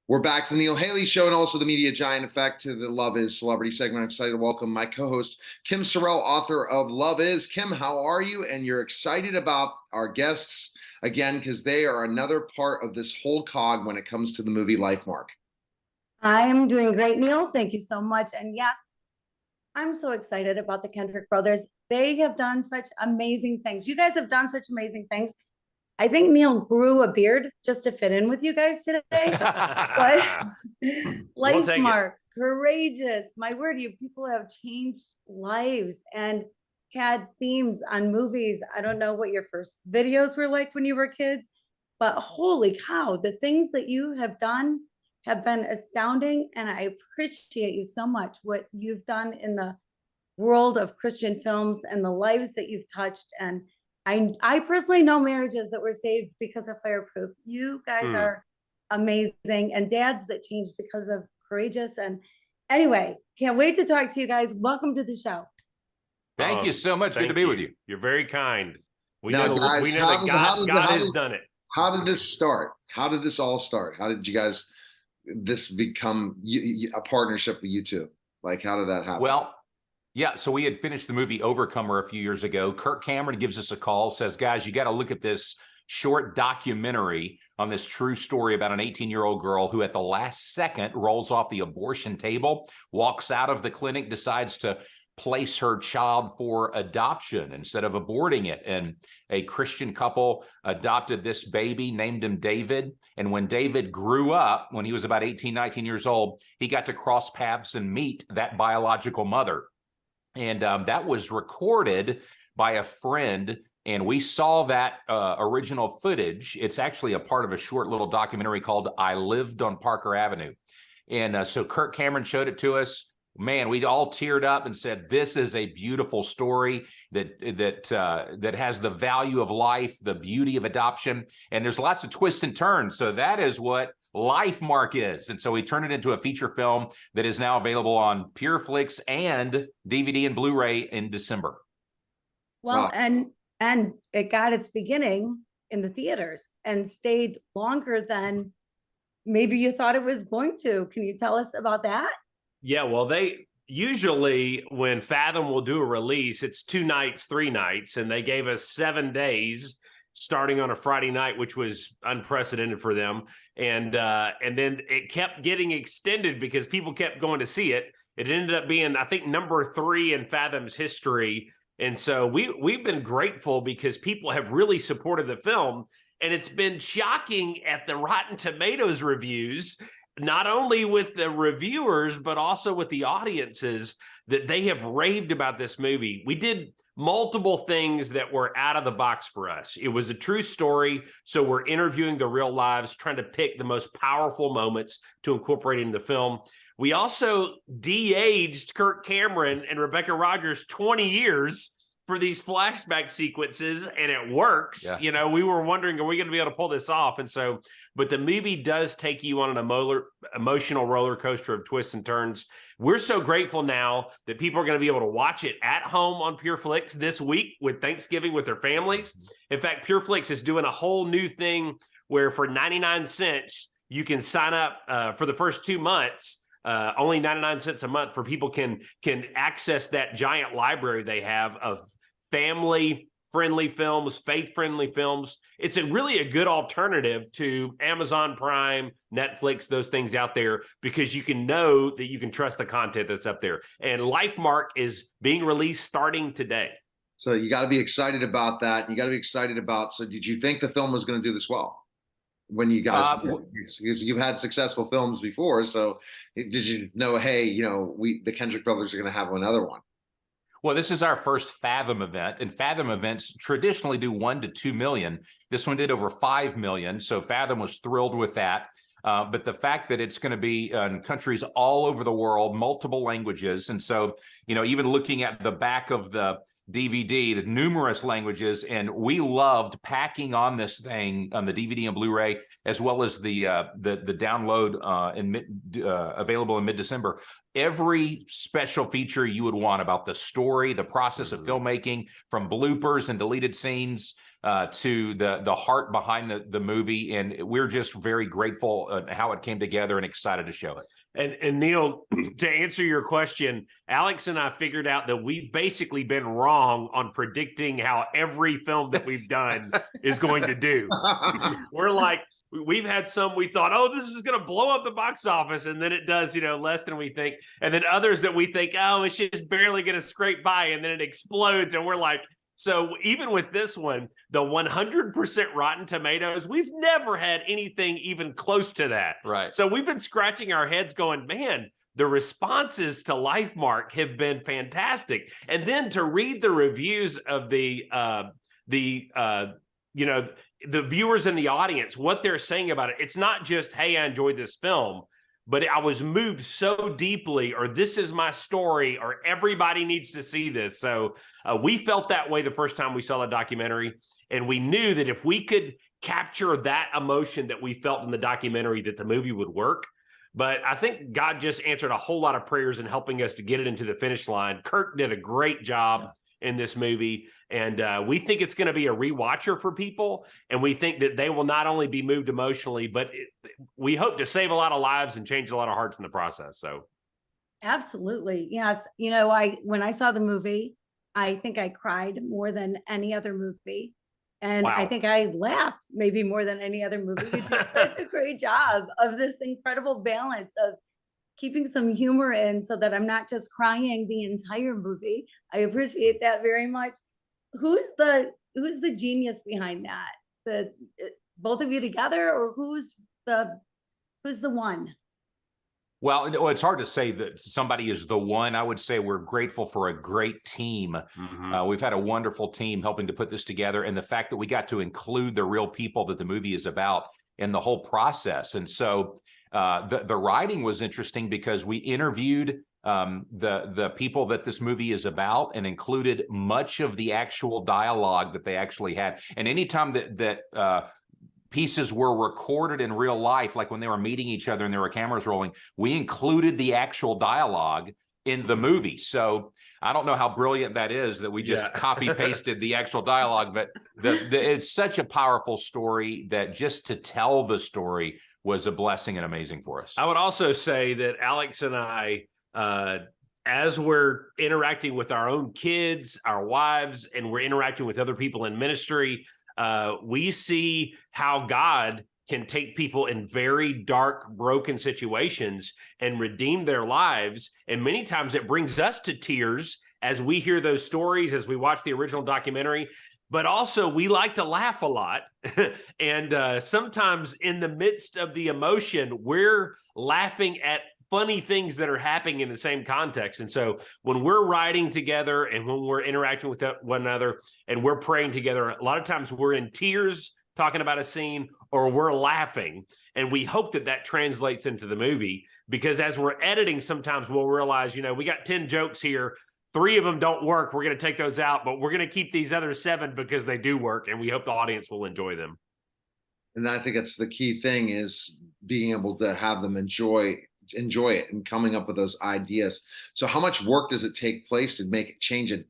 We're back to the Neil Haley Show and also the Media Giant Effect to the Love Is Celebrity segment. I'm excited to welcome my co-host, Kim Sorrell, author of Love Is. Kim, how are you? And you're excited about our guests, again, because they are another part of this whole cog when it comes to the movie Lifemark. I am doing great, Neil. Thank you so much. And yes, I'm so excited about the Kendrick brothers. They have done such amazing things. You guys have done such amazing things. I think Neil grew a beard just to fit in with you guys today. But Lifemark, courageous. My word, you people have changed lives and had themes on movies. I don't know what your first videos were like when you were kids, but holy cow, the things that you have done have been astounding. And I appreciate you so much, what you've done in the world of Christian films and the lives that you've touched. And I personally know marriages that were saved because of Fireproof. You guys are amazing, and dads that changed because of Courageous. And anyway, can't wait to talk to you guys. Welcome to the show. Thank you so much. Good to be with you. You're very kind. We Now, know, guys, we know that God has done it. How did this start? How did this all start? How did you guys, this become a partnership with you two? Like, how did that happen? Well, yeah, so we had finished the movie Overcomer a few years ago. Kirk Cameron gives us a call, says, guys, you got to look at this short documentary on this true story about an 18-year-old girl who at the last second rolls off the abortion table, walks out of the clinic, decides to place her child for adoption instead of aborting it. And a Christian couple adopted this baby, named him David. And when David grew up, when he was about 18, 19 years old, he got to cross paths and meet that biological mother. And that was recorded by a friend, and we saw that original footage. It's actually a part of a short little documentary called I Lived on Parker Avenue. And so Kirk Cameron showed it to us. Man, we all teared up and said, this is a beautiful story that has the value of life, the beauty of adoption, and there's lots of twists and turns. So that is what Lifemark is. And so we turned it into a feature film that is now available on PureFlix and DVD and Blu-ray in December. Well, wow. and it got its beginning in the theaters and stayed longer than maybe you thought it was going to. Can you tell us about that? Yeah, well, they usually, when Fathom will do a release, it's 2 nights, 3 nights, and they gave us 7 days starting on a Friday night, which was unprecedented for them. And then it kept getting extended because people kept going to see it. It ended up being, I think, number 3 in Fathom's history. And so we've been grateful because people have really supported the film. And it's been shocking at the Rotten Tomatoes reviews, not only with the reviewers, but also with the audiences, that they have raved about this movie. We did multiple things that were out of the box for us. It was a true story, so we're interviewing the real lives, trying to pick the most powerful moments to incorporate in the film. We also de-aged Kirk Cameron and Rebecca Rogers 20 years for these flashback sequences, and it works. Yeah. You know, we were wondering, are we going to be able to pull this off? And so, but the movie does take you on an emotional roller coaster of twists and turns. We're so grateful now that people are going to be able to watch it at home on PureFlix this week with Thanksgiving with their families. In fact, PureFlix is doing a whole new thing where for 99 cents, you can sign up for the first 2 months. Only 99 cents a month for people can access that giant library they have of family-friendly films, faith-friendly films. It's really a good alternative to Amazon Prime, Netflix, those things out there, because you can know that you can trust the content that's up there. And Lifemark is being released starting today. So you got to be excited about that. You got to be excited about, so did you think the film was going to do this well? When you guys, because you've had successful films before, so did you know, hey, you know, the Kendrick brothers are going to have another one? Well, this is our first Fathom event, and Fathom events traditionally do 1 to 2 million. This one did over 5 million, so Fathom was thrilled with that. But the fact that it's going to be in countries all over the world, multiple languages, and so, you know, even looking at the back of the DVD, the numerous languages, and we loved packing on this thing on the DVD and Blu-ray, as well as the download available in mid-December. Every special feature you would want about the story, the process of filmmaking, from bloopers and deleted scenes to the heart behind the movie, and we're just very grateful how it came together and excited to show it. And Neil, to answer your question, Alex and I figured out that we've basically been wrong on predicting how every film that we've done is going to do. We're like, we've had some we thought, oh, this is going to blow up the box office, and then it does, less than we think. And then others that we think, oh, it's just barely going to scrape by, and then it explodes, and we're like, so even with this one, the 100% Rotten Tomatoes, we've never had anything even close to that. Right. So we've been scratching our heads going, man, the responses to Lifemark have been fantastic. And then to read the reviews of the viewers in the audience, what they're saying about it, it's not just, hey, I enjoyed this film, but I was moved so deeply, or this is my story, or everybody needs to see this. So we felt that way the first time we saw the documentary, and we knew that if we could capture that emotion that we felt in the documentary, that the movie would work. But I think God just answered a whole lot of prayers in helping us to get it into the finish line. Kirk did a great job in this movie, and we think it's going to be a rewatcher for people, and we think that they will not only be moved emotionally, but we hope to save a lot of lives and change a lot of hearts in the process. So absolutely, yes. When I saw the movie, I think I cried more than any other movie, and Wow. I think I laughed maybe more than any other movie. You did such a great job of this incredible balance of keeping some humor in, so that I'm not just crying the entire movie. I appreciate that very much. Who's the genius behind that? Both of you together, or who's the one? Well, it's hard to say that somebody is the one. I would say we're grateful for a great team. Mm-hmm. We've had a wonderful team helping to put this together, and the fact that we got to include the real people that the movie is about in the whole process. And so the writing was interesting because we interviewed the people that this movie is about and included much of the actual dialogue that they actually had. And anytime that pieces were recorded in real life, like when they were meeting each other and there were cameras rolling, we included the actual dialogue in the movie. So I don't know how brilliant that is that we just copy pasted the actual dialogue, but it's such a powerful story that just to tell the story was a blessing and amazing for us. I would also say that Alex and I, as we're interacting with our own kids, our wives, and we're interacting with other people in ministry, we see how God can take people in very dark, broken situations and redeem their lives. And many times it brings us to tears as we hear those stories, as we watch the original documentary. But also we like to laugh a lot. And sometimes in the midst of the emotion, we're laughing at funny things that are happening in the same context. And so when we're writing together and when we're interacting with one another and we're praying together, a lot of times we're in tears talking about a scene, or we're laughing. And we hope that that translates into the movie, because as we're editing, sometimes we'll realize, we got 10 jokes here. 3 of them don't work. We're going to take those out, but we're going to keep these other 7 because they do work, and we hope the audience will enjoy them. And I think that's the key thing, is being able to have them enjoy it and coming up with those ideas. So how much work does it take place to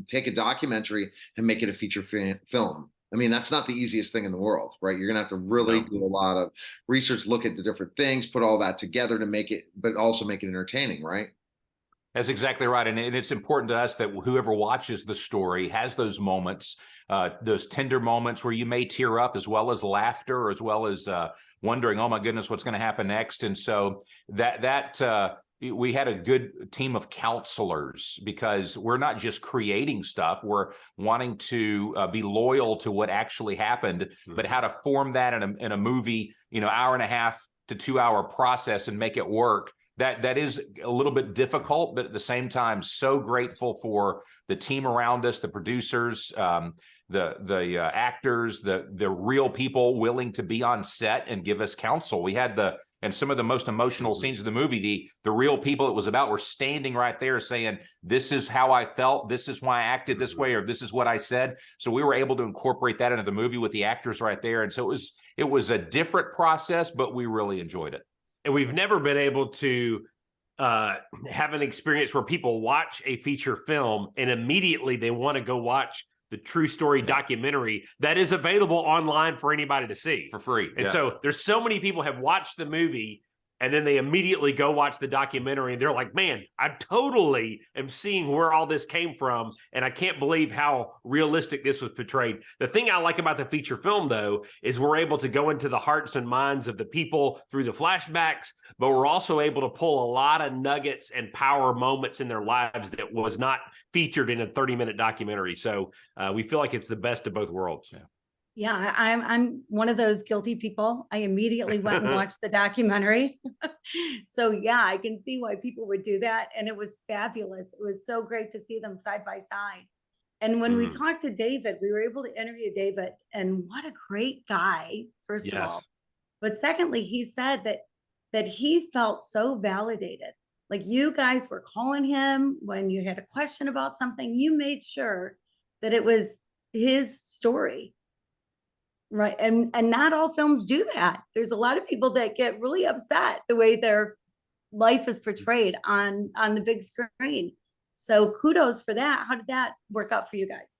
take a documentary and make it a feature film? I mean, that's not the easiest thing in the world, right? You're gonna have to really do a lot of research, look at the different things, put all that together to make it, but also make it entertaining, right? That's exactly right. And it's important to us that whoever watches the story has those moments, those tender moments where you may tear up, as well as laughter, as well as wondering, oh my goodness, what's going to happen next? And so we had a good team of counselors, because we're not just creating stuff. We're wanting to be loyal to what actually happened, but how to form that in a movie, hour and a half to 2 hour process and make it work. That is a little bit difficult, but at the same time, so grateful for the team around us, the producers, the actors, the real people willing to be on set and give us counsel. We had and some of the most emotional scenes of the movie, the real people it was about were standing right there saying, this is how I felt, this is why I acted this way, or this is what I said. So we were able to incorporate that into the movie with the actors right there. And so it was a different process, but we really enjoyed it. And we've never been able to have an experience where people watch a feature film and immediately they want to go watch the true story documentary that is available online for anybody to see for free. And so there's so many people have watched the movie and then they immediately go watch the documentary and they're like, man, I totally am seeing where all this came from. And I can't believe how realistic this was portrayed. The thing I like about the feature film, though, is we're able to go into the hearts and minds of the people through the flashbacks, but we're also able to pull a lot of nuggets and power moments in their lives that was not featured in a 30-minute documentary. So we feel like it's the best of both worlds. Yeah, I'm one of those guilty people. I immediately went and watched the documentary. So yeah, I can see why people would do that. And it was fabulous. It was so great to see them side by side. And when we talked to David, we were able to interview David, and what a great guy, first of all. But secondly, he said that he felt so validated. Like, you guys were calling him when you had a question about something, you made sure that it was his story. Right. And not all films do that. There's a lot of people that get really upset the way their life is portrayed on the big screen. So kudos for that. How did that work out for you guys?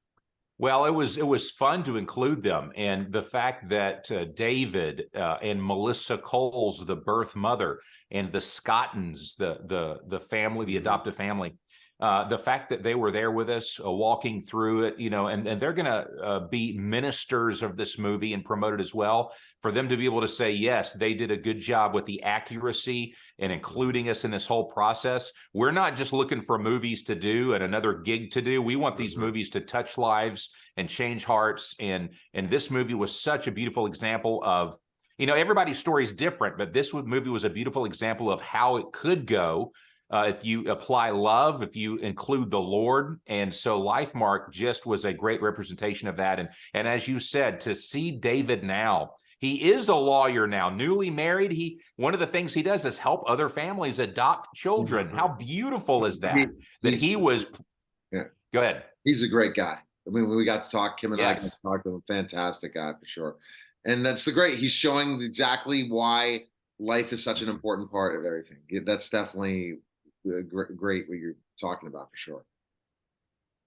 Well, it was fun to include them, and the fact that David and Melissa Coles, the birth mother, and the Scottons, the family, the adoptive family, the fact that they were there with us, walking through it, and they're going to be ministers of this movie and promote it as well. For them to be able to say, yes, they did a good job with the accuracy and including us in this whole process. We're not just looking for movies to do and another gig to do. We want these movies to touch lives and change hearts. And this movie was such a beautiful example of, everybody's story is different, but this movie was a beautiful example of how it could go. If you apply love, if you include the Lord. And so Lifemark just was a great representation of that. And as you said, to see David now, he is a lawyer now, newly married. One of the things he does is help other families adopt children. How beautiful is that? He was. Yeah. Go ahead. He's a great guy. I mean, when we got to talk, Kim and I got to talk to him, fantastic guy for sure. And that's the great. He's showing exactly why life is such an important part of everything. That's definitely great what you're talking about for sure.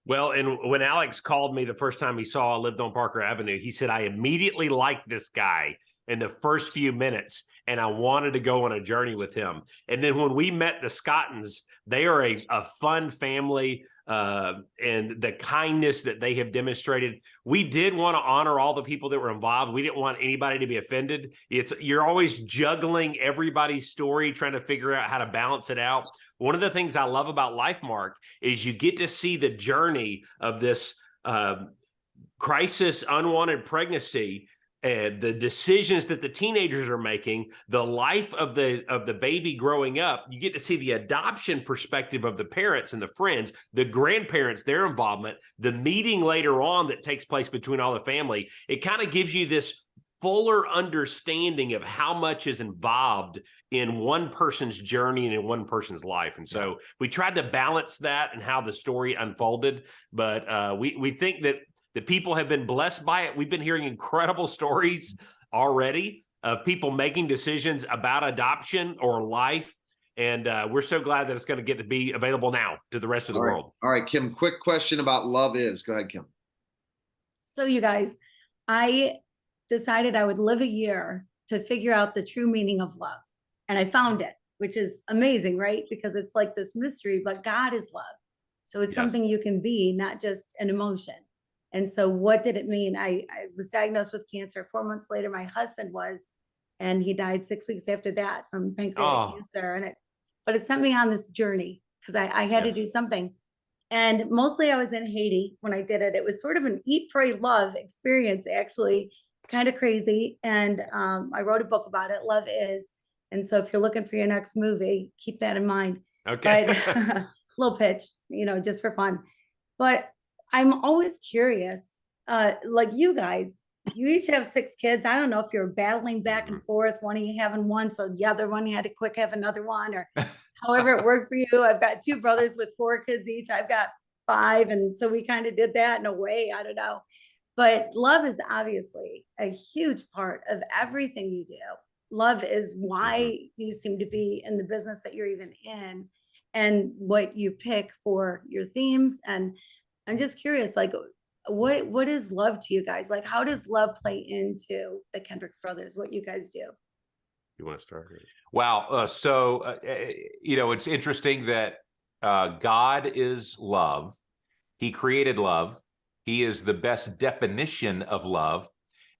Well, and when Alex called me the first time he saw I lived on Parker Avenue, he said, I immediately liked this guy in the first few minutes, and I wanted to go on a journey with him. And then when we met the Scottons, they are a fun family, and the kindness that they have demonstrated. We did want to honor all the people that were involved. We didn't want anybody to be offended. You're always juggling everybody's story, trying to figure out how to balance it out. One of the things I love about Lifemark is you get to see the journey of this crisis, unwanted pregnancy, and the decisions that the teenagers are making, the life of the baby growing up. You get to see the adoption perspective of the parents and the friends, the grandparents, their involvement, the meeting later on that takes place between all the family. It kind of gives you this fuller understanding of how much is involved in one person's journey and in one person's life. And so we tried to balance that and how the story unfolded. But we think that the people have been blessed by it. We've been hearing incredible stories already of people making decisions about adoption or life. And we're so glad that it's going to get to be available now to the rest of the world. All right, Kim, quick question about Love Is. Go ahead, Kim. So you guys, I decided I would live a year to figure out the true meaning of love. And I found it, which is amazing, right? Because it's like this mystery, but God is love. So it's something you can be, not just an emotion. And so what did it mean? I was diagnosed with cancer. 4 months later, my husband was, and he died 6 weeks after that from pancreatic cancer. But it sent me on this journey because I had to do something. And mostly I was in Haiti when I did it. It was sort of an eat, pray, love experience, actually, kind of crazy. And I wrote a book about it, Love Is. And so if you're looking for your next movie, keep that in mind. Okay. But, little pitch, just for fun. But I'm always curious, like you guys, you each have 6 kids. I don't know if you're battling back and forth, one of you having one, so the other one you had to quick have another one, or however it worked for you. I've got 2 brothers with 4 kids each. I've got 5. And so we kind of did that in a way, I don't know. But love is obviously a huge part of everything you do. Love is why you seem to be in the business that you're even in, and what you pick for your themes. And I'm just curious, like, what is love to you guys? Like, how does love play into the Kendricks brothers, what you guys do? You want to start? Wow. It's interesting that God is love. He created love. He is the best definition of love.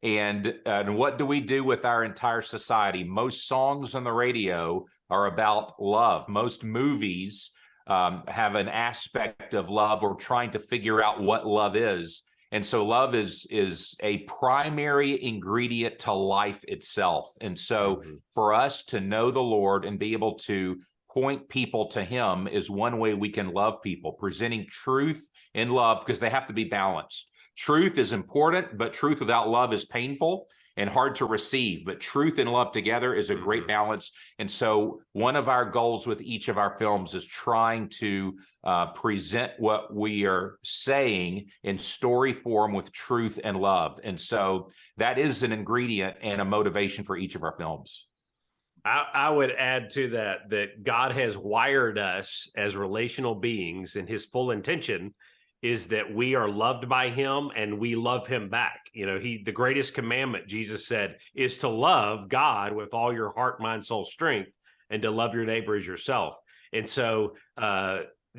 And what do we do with our entire society? Most songs on the radio are about love. Most movies have an aspect of love or trying to figure out what love is. And so love is a primary ingredient to life itself. And so for us to know the Lord and be able to point people to him is one way we can love people, presenting truth and love, because they have to be balanced. Truth is important, but truth without love is painful and hard to receive. But truth and love together is a great balance. And so one of our goals with each of our films is trying to present what we are saying in story form with truth and love. And so that is an ingredient and a motivation for each of our films. I would add to that God has wired us as relational beings, and his full intention is that we are loved by him and we love him back. You know, the greatest commandment, Jesus said, is to love God with all your heart, mind, soul, strength, and to love your neighbor as yourself. And so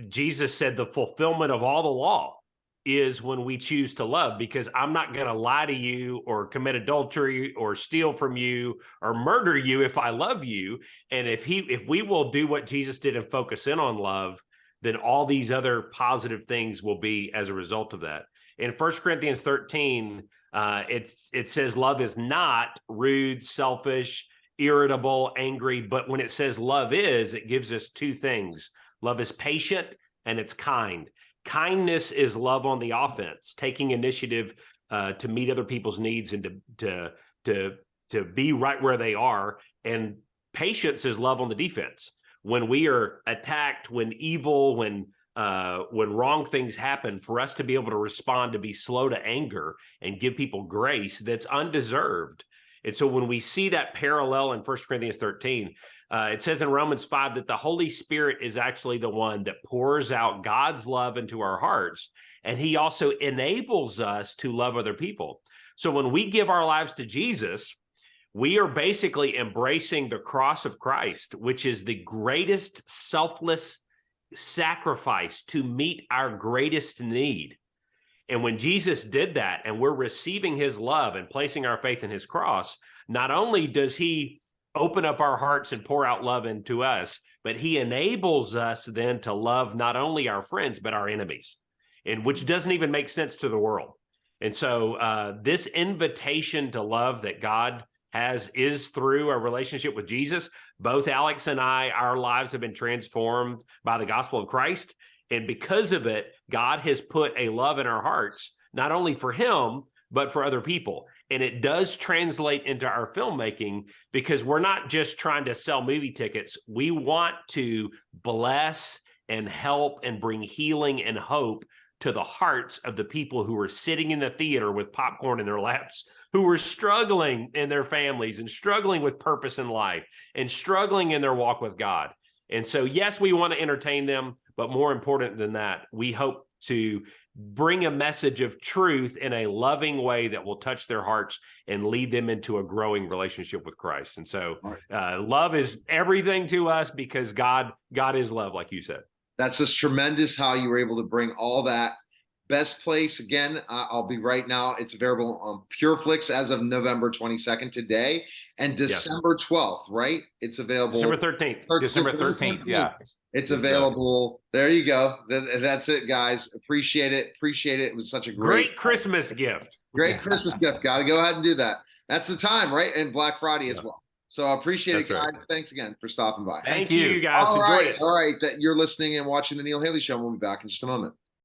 Jesus said the fulfillment of all the law is when we choose to love, because I'm not going to lie to you or commit adultery or steal from you or murder you if I love you. And if we will do what Jesus did and focus in on love, then all these other positive things will be as a result of that. In 1 Corinthians 13, it says love is not rude, selfish, irritable, angry, but when it says love is, it gives us two things. Love is patient and it's kind. Kindness is love on the offense, taking initiative to meet other people's needs and to be right where they are. And patience is love on the defense. When we are attacked, when evil, when wrong things happen, for us to be able to respond, to be slow to anger and give people grace that's undeserved. And so when we see that parallel in 1 Corinthians 13, it says in Romans 5 that the Holy Spirit is actually the one that pours out God's love into our hearts. And he also enables us to love other people. So when we give our lives to Jesus, we are basically embracing the cross of Christ, which is the greatest selfless sacrifice to meet our greatest need. And when Jesus did that and we're receiving his love and placing our faith in his cross, not only does he open up our hearts and pour out love into us, but he enables us then to love not only our friends, but our enemies, and which doesn't even make sense to the world. And so this invitation to love that God has is through a relationship with Jesus. Both Alex and I, our lives have been transformed by the gospel of Christ. And because of it, God has put a love in our hearts, not only for him, but for other people. And it does translate into our filmmaking, because we're not just trying to sell movie tickets. We want to bless and help and bring healing and hope to the hearts of the people who are sitting in the theater with popcorn in their laps, who are struggling in their families and struggling with purpose in life and struggling in their walk with God. And so, yes, we want to entertain them, but more important than that, we hope to bring a message of truth in a loving way that will touch their hearts and lead them into a growing relationship with Christ. And so love is everything to us, because God is love, like you said. That's just tremendous how you were able to bring all that. Best Place, again, I'll be right now. It's available on PureFlix as of November 22nd today, and December 12th, right? It's available. December 13th. December 13th, yeah. It's available. There you go. That's it, guys. Appreciate it. Appreciate it. It was such a great Christmas gift. Great Christmas gift. Got to go ahead and do that. That's the time, right? And Black Friday as well. So I appreciate it, guys. Right. Thanks again for stopping by. Thank you, guys. All right, that you're listening and watching the Neil Haley Show. We'll be back in just a moment.